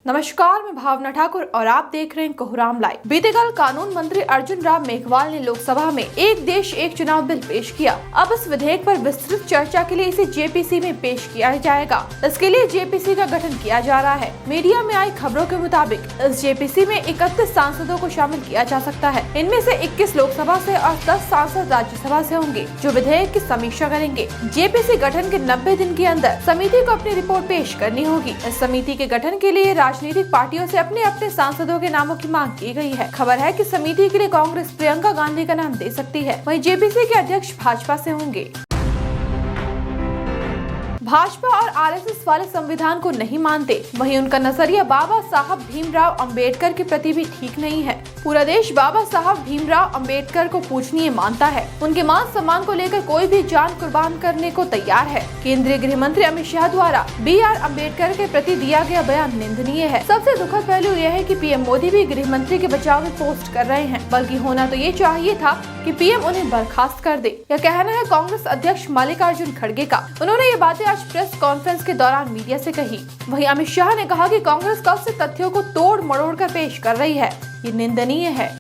नमस्कार, मैं भावना ठाकुर और आप देख रहे हैं कोहराम लाइव। बीते कल कानून मंत्री अर्जुन राम मेघवाल ने लोकसभा में एक देश एक चुनाव बिल पेश किया। अब इस विधेयक पर विस्तृत चर्चा के लिए इसे जेपीसी में पेश किया जाएगा। इसके लिए जेपीसी का गठन किया जा रहा है। मीडिया में आई खबरों के मुताबिक इस जेपीसी में 31 सांसदों को शामिल किया जा सकता है। इनमें से 21 लोकसभा से और 10 सांसद राज्यसभा से होंगे, जो विधेयक की समीक्षा करेंगे। जेपीसी गठन के 90 दिन के अंदर समिति को अपनी रिपोर्ट पेश करनी होगी। इस समिति के गठन के लिए राजनीतिक पार्टियों से अपने अपने सांसदों के नामों की मांग की गई है। खबर है कि समिति के लिए कांग्रेस प्रियंका गांधी का नाम दे सकती है। वहीं जेपीसी के अध्यक्ष भाजपा से होंगे। भाजपा और आरएसएस वाले संविधान को नहीं मानते, वहीं उनका नजरिया बाबा साहब भीमराव अंबेडकर के प्रति भी ठीक नहीं है। पूरा देश बाबा साहब भीमराव अंबेडकर को पूजनीय मानता है। उनके मान सम्मान को लेकर कोई भी जान कुर्बान करने को तैयार है। केंद्रीय गृह मंत्री अमित शाह द्वारा BR अम्बेडकर के प्रति दिया गया बयान निंदनीय है। सबसे दुखद पहलू यह है कि पीएम मोदी भी गृह मंत्री के बचाव में पोस्ट कर रहे हैं, बल्कि होना तो ये चाहिए था कि पीएम उन्हें बर्खास्त कर दे। यह कहना है कांग्रेस अध्यक्ष मल्लिकार्जुन खड़गे का। उन्होंने ये बातें आज प्रेस कॉन्फ्रेंस के दौरान मीडिया से कही। वहीं अमित शाह ने कहा कि कांग्रेस कब से तथ्यों को तोड़ मरोड़ कर पेश कर रही है, ये निंदनीय है।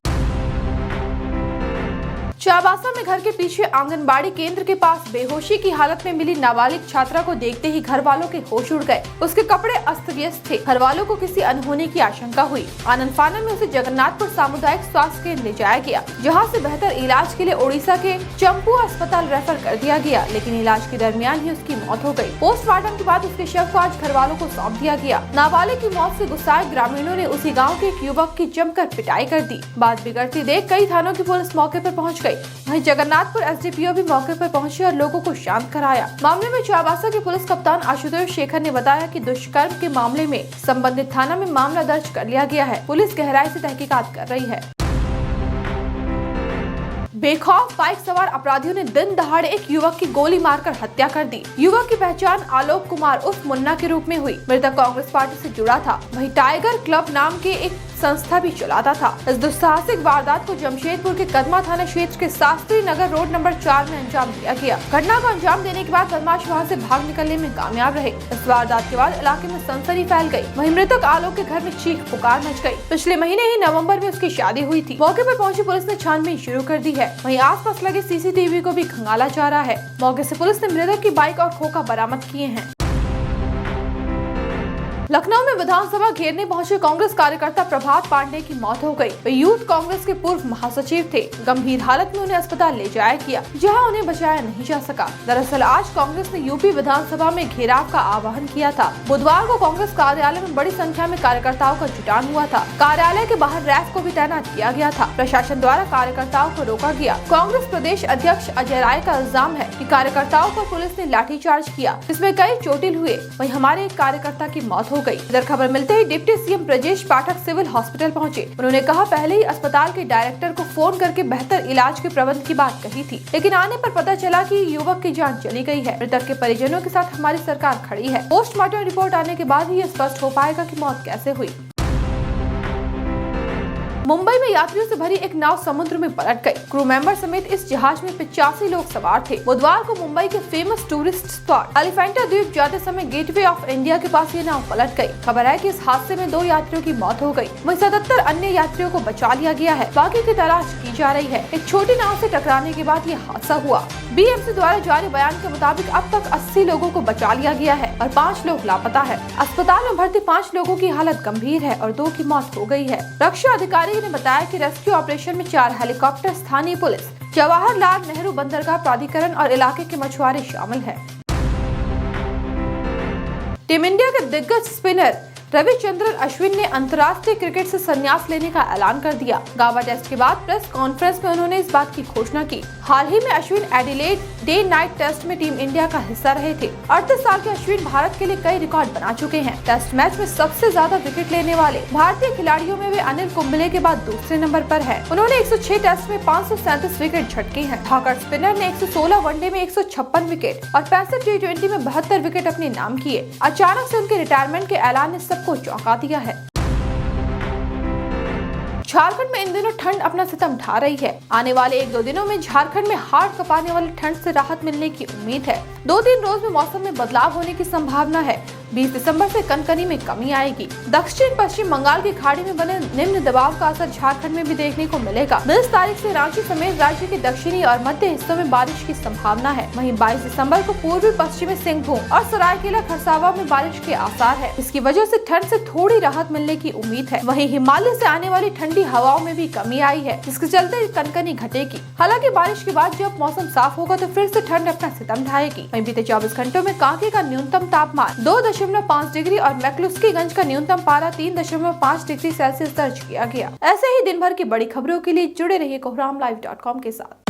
चाबासा में घर के पीछे आंगनबाड़ी केंद्र के पास बेहोशी की हालत में मिली नाबालिग छात्रा को देखते ही घर वालों के होश उड़ गए। उसके कपड़े अस्त व्यस्त थे। घर वालों को किसी अनहोनी की आशंका हुई। आनंद फानन में उसे जगन्नाथपुर सामुदायिक स्वास्थ्य केंद्र ले जाया गया, जहां से बेहतर इलाज के लिए ओडिशा के चंपू अस्पताल रेफर कर दिया गया, लेकिन इलाज के दरमियान ही उसकी मौत हो गई। पोस्टमार्टम के बाद उसके शव को आज घर वालों को सौंप दिया गया। नाबालिग की मौत से गुस्साए ग्रामीणों ने उसी गाँव के एक युवक की जमकर पिटाई कर दी। बात बिगड़ती देख कई थानों की पुलिस मौके पर पहुँच गयी। वहीं जगन्नाथपुर SDPO भी मौके पर पहुंचे और लोगों को शांत कराया। मामले में चाबासा के पुलिस कप्तान आशुतोष शेखर ने बताया कि दुष्कर्म के मामले में संबंधित थाना में मामला दर्ज कर लिया गया है। पुलिस गहराई से तहकीकात कर रही है। बेखौफ बाइक सवार अपराधियों ने दिन दहाड़े एक युवक की गोली मारकर हत्या कर दी। युवक की पहचान आलोक कुमार उर्फ मुन्ना के रूप में हुई। मृतक कांग्रेस पार्टी से जुड़ा था। वहीं टाइगर क्लब नाम के एक संस्था भी चलाता था। इस दुस्साहसिक वारदात को जमशेदपुर के कदमा थाना क्षेत्र के शास्त्री नगर रोड नंबर 4 में अंजाम दिया गया। घटना को अंजाम देने के बाद बदमाश वहां से भाग निकलने में कामयाब रहे। इस वारदात के बाद इलाके में सनसनी फैल गई। वहीं मृतक आलोक के घर में चीख पुकार मच गई। पिछले महीने ही नवंबर में उसकी शादी हुई थी। मौके पर पहुंची पुलिस ने छानबीन शुरू कर दी है। वहीं आसपास लगे CCTV को भी खंगाला जा रहा है। मौके से पुलिस ने मृतक की बाइक और खोखा बरामद किए हैं। लखनऊ में विधानसभा घेरने पहुंचे कांग्रेस कार्यकर्ता प्रभात पांडे की मौत हो गई। वे यूथ कांग्रेस के पूर्व महासचिव थे। गंभीर हालत में उन्हें अस्पताल ले जाया गया, जहां उन्हें बचाया नहीं जा सका। दरअसल आज कांग्रेस ने यूपी विधानसभा में घेराव का आह्वान किया था। बुधवार को कांग्रेस कार्यालय में बड़ी संख्या में कार्यकर्ताओं का जुटान हुआ था। कार्यालय के बाहर रैफ को भी तैनात किया गया था। प्रशासन द्वारा कार्यकर्ताओं को रोका गया। कांग्रेस प्रदेश अध्यक्ष अजय राय का इल्जाम है कि कार्यकर्ताओं पर पुलिस ने लाठीचार्ज किया, जिसमें कई चोटिल हुए। वहीं हमारे एक कार्यकर्ता की मौत हो गई। इधर खबर मिलते ही deputy CM Brajesh Pathak civil hospital पहुंचे। उन्होंने कहा पहले ही अस्पताल के डायरेक्टर को फोन करके बेहतर इलाज के प्रबंध की बात कही थी, लेकिन आने पर पता चला कि युवक की जान चली गई है। मृतक के परिजनों के साथ हमारी सरकार खड़ी है। पोस्टमार्टम रिपोर्ट आने के बाद ही स्पष्ट हो पाएगा कि मौत कैसे हुई। मुंबई में यात्रियों से भरी एक नाव समुद्र में पलट गई। क्रू मेंबर समेत इस जहाज में 85 लोग सवार थे। बुधवार को मुंबई के फेमस टूरिस्ट स्पॉट एलिफेंटा द्वीप जाते समय गेटवे ऑफ इंडिया के पास ये नाव पलट गई। खबर है कि इस हादसे में 2 यात्रियों की मौत हो गई। वहीं 77 अन्य यात्रियों को बचा लिया गया है। बाकी की तलाश की जा रही है। एक छोटी नाव से टकराने के बाद ये हादसा हुआ। BMC द्वारा जारी बयान के मुताबिक अब तक 80 लोगों को बचा लिया गया है और 5 लोग लापता है। अस्पताल में भर्ती 5 लोगों की हालत गंभीर है और 2 की मौत हो गई है। रक्षा अधिकारी ने बताया कि रेस्क्यू ऑपरेशन में 4 हेलीकॉप्टर, स्थानीय पुलिस, जवाहरलाल नेहरू बंदरगाह प्राधिकरण और इलाके के मछुआरे शामिल हैं। टीम इंडिया के दिग्गज स्पिनर रविचंद्रन अश्विन ने अंतर्राष्ट्रीय क्रिकेट से संन्यास लेने का ऐलान कर दिया। गावा टेस्ट के बाद प्रेस कॉन्फ्रेंस में उन्होंने इस बात की घोषणा की। हाल ही में Ashwin Adelaide day night test में टीम इंडिया का हिस्सा रहे थे। 38 साल के अश्विन भारत के लिए कई रिकॉर्ड बना चुके हैं। टेस्ट मैच में सबसे ज्यादा विकेट लेने वाले भारतीय खिलाड़ियों में वे अनिल कुंबले के बाद दूसरे नंबर पर है। उन्होंने 106 टेस्ट में 537 विकेट झटके हैं। ठाकर स्पिनर ने 116 वनडे में 156 विकेट और 65 T20 में 72 विकेट अपने नाम किए। अचानक से उनके रिटायरमेंट के ऐलान ने सबको चौंका दिया है। झारखंड में इन दिनों ठंड अपना सितम ढा रही है। आने वाले 1-2 दिनों में झारखंड में हाड़ कपाने वाली ठंड से राहत मिलने की उम्मीद है। 2-3 रोज में मौसम में बदलाव होने की संभावना है। 20 दिसंबर से कनकनी में कमी आएगी। दक्षिण पश्चिम बंगाल की खाड़ी में बने निम्न दबाव का असर झारखंड में भी देखने को मिलेगा। 20 तारीख से रांची समेत राज्य के दक्षिणी और मध्य हिस्सों में बारिश की संभावना है। वहीं 22 दिसंबर को पूर्वी पश्चिमी सिंहभूम और सरायकेला खरसावां में बारिश के आसार है। इसकी वजह से ठंड से थोड़ी राहत मिलने की उम्मीद है। वहीं हिमालय से आने वाली ठंडी हवाओं में भी कमी आई है, जिसके चलते कनकनी घटेगी। हालांकि बारिश के बाद जब मौसम साफ होगा तो फिर से ठंड अपना सितम ढाएगी। वहीं बीते 24 घंटों में कांके का न्यूनतम तापमान 2.5 डिग्री और मैक्लुस्कीगंज का न्यूनतम पारा 3.5 डिग्री सेल्सियस दर्ज किया गया। ऐसे ही दिन भर की बड़ी खबरों के लिए जुड़े रहिए कोहरामलाइव.com के साथ।